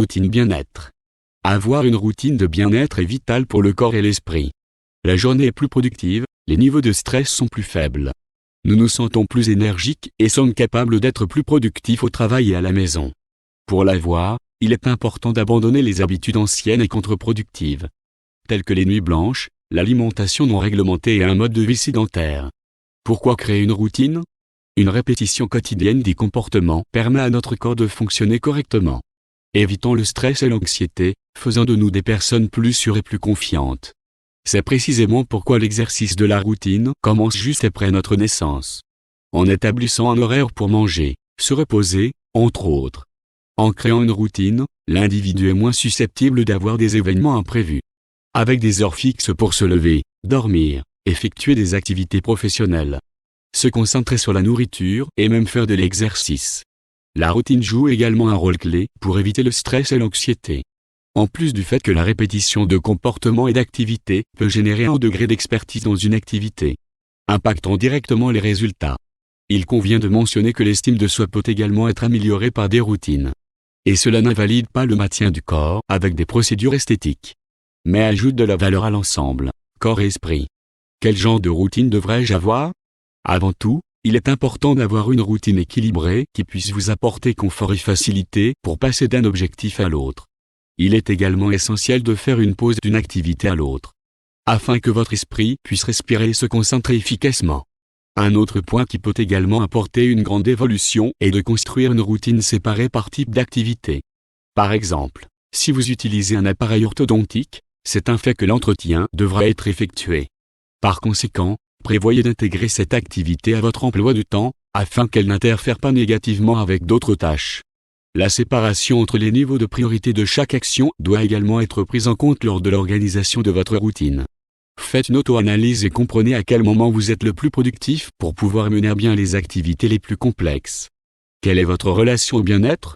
routine bien-être. Avoir une routine de bien-être est vital pour le corps et l'esprit. La journée est plus productive, les niveaux de stress sont plus faibles. Nous nous sentons plus énergiques et sommes capables d'être plus productifs au travail et à la maison. Pour l'avoir, il est important d'abandonner les habitudes anciennes et contre-productives, telles que les nuits blanches, l'alimentation non réglementée et un mode de vie sédentaire. Pourquoi créer une routine ? Une répétition quotidienne des comportements permet à notre corps de fonctionner correctement. Évitons le stress et l'anxiété, faisant de nous des personnes plus sûres et plus confiantes. C'est précisément pourquoi l'exercice de la routine commence juste après notre naissance. En établissant un horaire pour manger, se reposer, entre autres. En créant une routine, l'individu est moins susceptible d'avoir des événements imprévus. Avec des heures fixes pour se lever, dormir, effectuer des activités professionnelles, se concentrer sur la nourriture et même faire de l'exercice. La routine joue également un rôle clé pour éviter le stress et l'anxiété. En plus du fait que la répétition de comportements et d'activités peut générer un haut degré d'expertise dans une activité, impactant directement les résultats. Il convient de mentionner que l'estime de soi peut également être améliorée par des routines. Et cela n'invalide pas le maintien du corps avec des procédures esthétiques, mais ajoute de la valeur à l'ensemble, corps et esprit. Quel genre de routine devrais-je avoir ? Avant tout, il est important d'avoir une routine équilibrée qui puisse vous apporter confort et facilité pour passer d'un objectif à l'autre. Il est également essentiel de faire une pause d'une activité à l'autre, afin que votre esprit puisse respirer et se concentrer efficacement. Un autre point qui peut également apporter une grande évolution est de construire une routine séparée par type d'activité. Par exemple, si vous utilisez un appareil orthodontique, c'est un fait que l'entretien devra être effectué. Par conséquent, prévoyez d'intégrer cette activité à votre emploi du temps, afin qu'elle n'interfère pas négativement avec d'autres tâches. La séparation entre les niveaux de priorité de chaque action doit également être prise en compte lors de l'organisation de votre routine. Faites une auto-analyse et comprenez à quel moment vous êtes le plus productif pour pouvoir mener à bien les activités les plus complexes. Quelle est votre relation au bien-être ?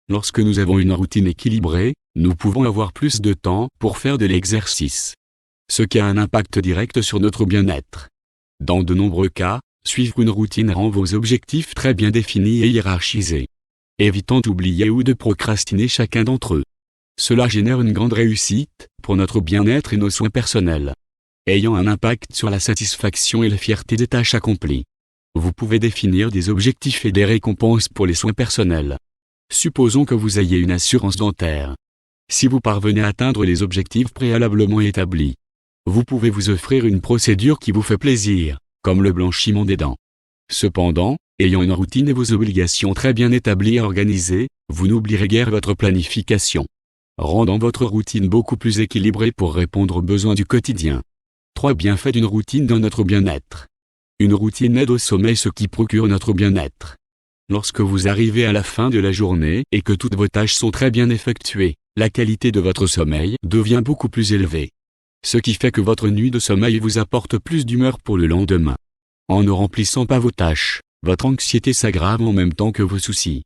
Lorsque nous avons une routine équilibrée, nous pouvons avoir plus de temps pour faire de l'exercice, ce qui a un impact direct sur notre bien-être. Dans de nombreux cas, suivre une routine rend vos objectifs très bien définis et hiérarchisés, évitant d'oublier ou de procrastiner chacun d'entre eux. Cela génère une grande réussite pour notre bien-être et nos soins personnels, ayant un impact sur la satisfaction et la fierté des tâches accomplies. Vous pouvez définir des objectifs et des récompenses pour les soins personnels. Supposons que vous ayez une assurance dentaire. Si vous parvenez à atteindre les objectifs préalablement établis, vous pouvez vous offrir une procédure qui vous fait plaisir, comme le blanchiment des dents. Cependant, ayant une routine et vos obligations très bien établies et organisées, vous n'oublierez guère votre planification, rendant votre routine beaucoup plus équilibrée pour répondre aux besoins du quotidien. 3 bienfaits d'une routine dans notre bien-être. Une routine aide au sommeil, ce qui procure notre bien-être. Lorsque vous arrivez à la fin de la journée et que toutes vos tâches sont très bien effectuées, la qualité de votre sommeil devient beaucoup plus élevée, ce qui fait que votre nuit de sommeil vous apporte plus d'humeur pour le lendemain. En ne remplissant pas vos tâches, votre anxiété s'aggrave en même temps que vos soucis,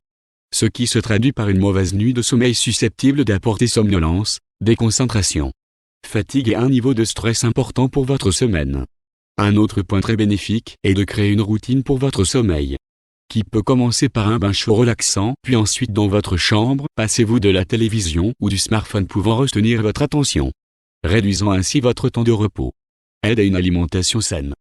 ce qui se traduit par une mauvaise nuit de sommeil susceptible d'apporter somnolence, déconcentration, fatigue et un niveau de stress important pour votre semaine. Un autre point très bénéfique est de créer une routine pour votre sommeil, qui peut commencer par un bain chaud relaxant, puis ensuite dans votre chambre, passez-vous de la télévision ou du smartphone pouvant retenir votre attention, réduisant ainsi votre temps de repos. Aide à une alimentation saine.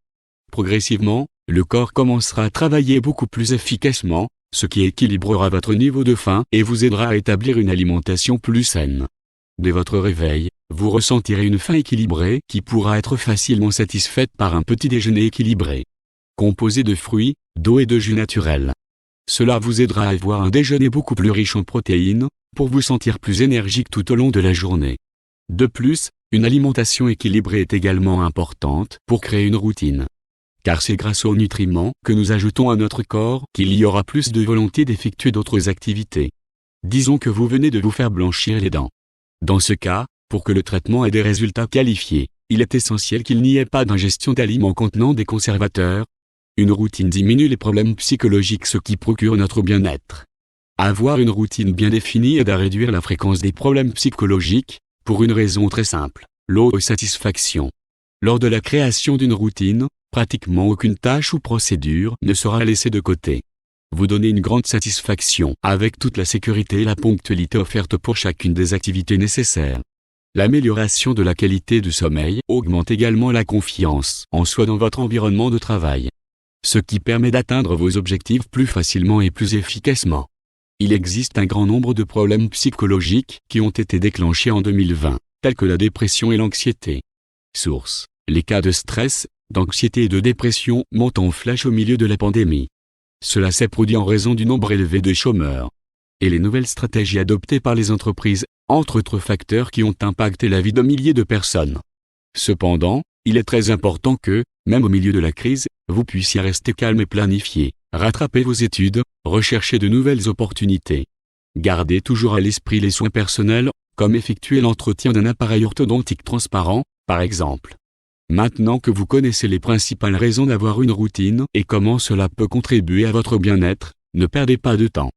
Progressivement, le corps commencera à travailler beaucoup plus efficacement, ce qui équilibrera votre niveau de faim et vous aidera à établir une alimentation plus saine. Dès votre réveil, vous ressentirez une faim équilibrée qui pourra être facilement satisfaite par un petit déjeuner équilibré, composé de fruits, d'eau et de jus naturel. Cela vous aidera à avoir un déjeuner beaucoup plus riche en protéines, pour vous sentir plus énergique tout au long de la journée. De plus, une alimentation équilibrée est également importante pour créer une routine, car c'est grâce aux nutriments que nous ajoutons à notre corps qu'il y aura plus de volonté d'effectuer d'autres activités. Disons que vous venez de vous faire blanchir les dents. Dans ce cas, pour que le traitement ait des résultats qualifiés, il est essentiel qu'il n'y ait pas d'ingestion d'aliments contenant des conservateurs. Une routine diminue les problèmes psychologiques, ce qui procure notre bien-être. Avoir une routine bien définie aide à réduire la fréquence des problèmes psychologiques, pour une raison très simple, l'autosatisfaction. Lors de la création d'une routine, pratiquement aucune tâche ou procédure ne sera laissée de côté. vous donner une grande satisfaction avec toute la sécurité et la ponctualité offerte pour chacune des activités nécessaires. L'amélioration de la qualité du sommeil augmente également la confiance en soi dans votre environnement de travail, ce qui permet d'atteindre vos objectifs plus facilement et plus efficacement. Il existe un grand nombre de problèmes psychologiques qui ont été déclenchés en 2020, tels que la dépression et l'anxiété. Source: les cas de stress, d'anxiété et de dépression montent en flèche au milieu de la pandémie. Cela s'est produit en raison du nombre élevé de chômeurs et les nouvelles stratégies adoptées par les entreprises, entre autres facteurs qui ont impacté la vie de milliers de personnes. Cependant, il est très important que, même au milieu de la crise, vous puissiez rester calme et planifier, rattraper vos études, rechercher de nouvelles opportunités. Gardez toujours à l'esprit les soins personnels, comme effectuer l'entretien d'un appareil orthodontique transparent, par exemple. Maintenant que vous connaissez les principales raisons d'avoir une routine et comment cela peut contribuer à votre bien-être, ne perdez pas de temps.